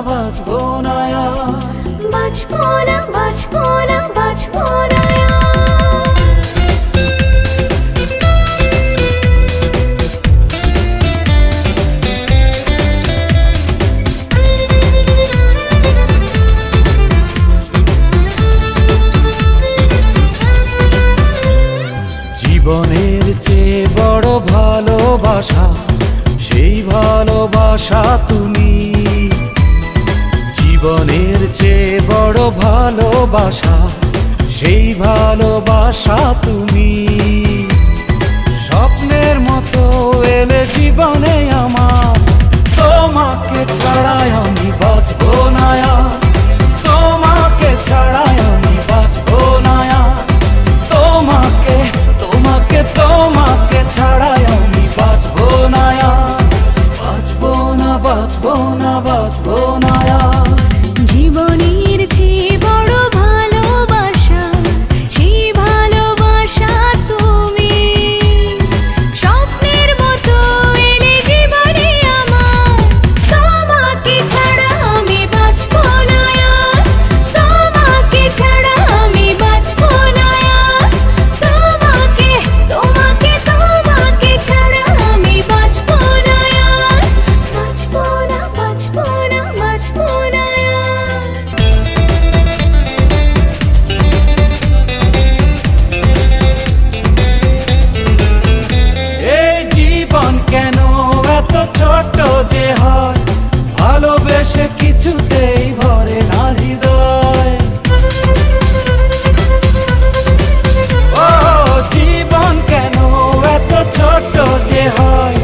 বাঁচবো না আর। বাঁচবো না, বাঁচবো না, বাঁচবো না আর। জীবনের চেয়ে বড় ভালোবাসা, সেই ভালোবাসা তুমি। জীবনের চেয়ে বড় ভালোবাসা, সেই ভালোবাসা তুমি। স্বপ্নের মতো এলে জীবনে আমার, তোমাকে ছাড়াই আমি বাঁচবো না আর। তোমাকে ছাড়াই আমি বাঁচবো না আর। তোমাকে তোমাকে তোমাকে ছাড়াই আমি বাঁচবো না আর। বাঁচবো না, বাঁচবো না, বাঁচবো না আর। জীবনের চেয়ে বড় ভালোবাসা, সেই ভালোবাসা তুমি। স্বপ্নের মতো এলে জীবনে আমার, তোমাকে ছাড়া আমি বাঁচবো না আর। তোমাকে ছাড়া আমি বাঁচবো না আর। তোমাকে তোমাকে তোমাকে ছাড়া আমি বাঁচবো না আর। বাঁচবো না, বাঁচবো না, বাঁচবো না আর। এই জীবন কেন এত ছোট যে হয়, ভালোবেসে কিছুতেই ভরে না হৃদয়। ও জীবন কেন এত ছোট যে হয়,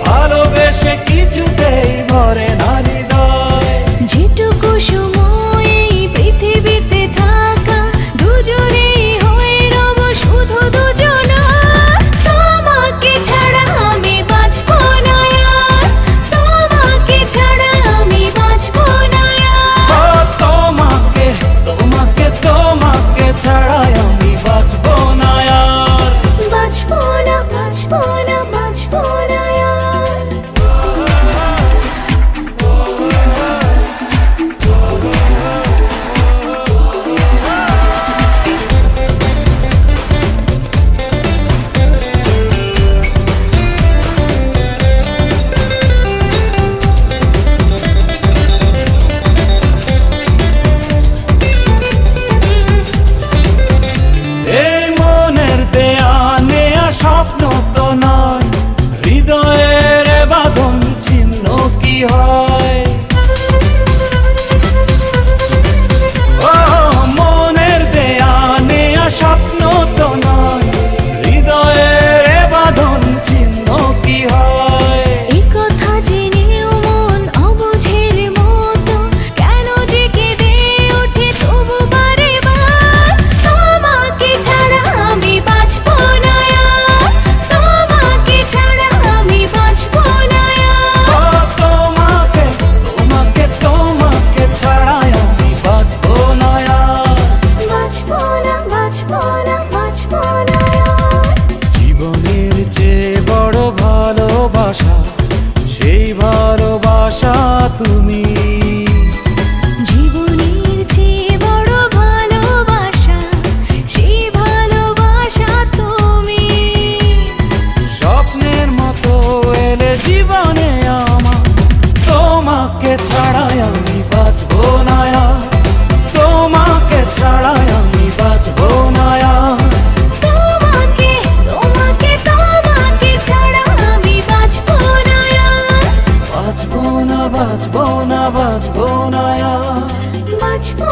ভালোবেসে কিছুতেই ভরে না হৃদয়। যেটুকু সময় এই পৃথিবীতে থাকা, দুজনেই হয়ে রব শুধু দুজনা। তোমাকে ছাড়া আমি বাঁচবো না আর। তোমাকে ছাড়া আমি বাঁচবো না আর। ও তোমাকে তোমাকে তোমাকে ছাড়াই আমি বাঁচবো না আর। বাঁচবো না, বাঁচবো না, বাঁচবো না আর। এই মনের দেয়া নেয়া স্বপ্ন তো নয়, হৃদয়ের এ বাঁধন ছিন্ন কি হয়। ও মনের দেয়া নেয়া স্বপ্ন তো নয়, হৃদয়ের এ বাঁধন ছিন্ন কি হয়। এই কথা জেনেও মন অবুঝের মতো, কেন যে কেঁদে ওঠে তবু বারে বার। তোমাকে ছাড়া আমি বাঁচবো না আর। তোমাকে ছাড়া আমি বাঁচবো না আর। ও তোমাকে তোমাকে তোমাকে ছাড়াই আমি বাঁচবো না আর। বাঁচবো না, বাঁচবো না, বাঁচবো না আর। জীবনের চেয়ে বড় ভালোবাসা, সেই ভালোবাসা তুমি। জীবনের চেয়ে বড় ভালোবাসা, সেই ভালোবাসা তুমি। স্বপ্নের মতো এলে জীবনে আমার, তোমাকে ছাড়াই আমি বাঁচবো না আর। তোমাকে ছাড়াই আমি বাঁচবো না আর। তোমাকে তোমাকে তোমাকে ছাড়া আমি বাঁচবো না আর। বাঁচবো না, বাঁচবো না, বাঁচবো না আর। বাঁচবো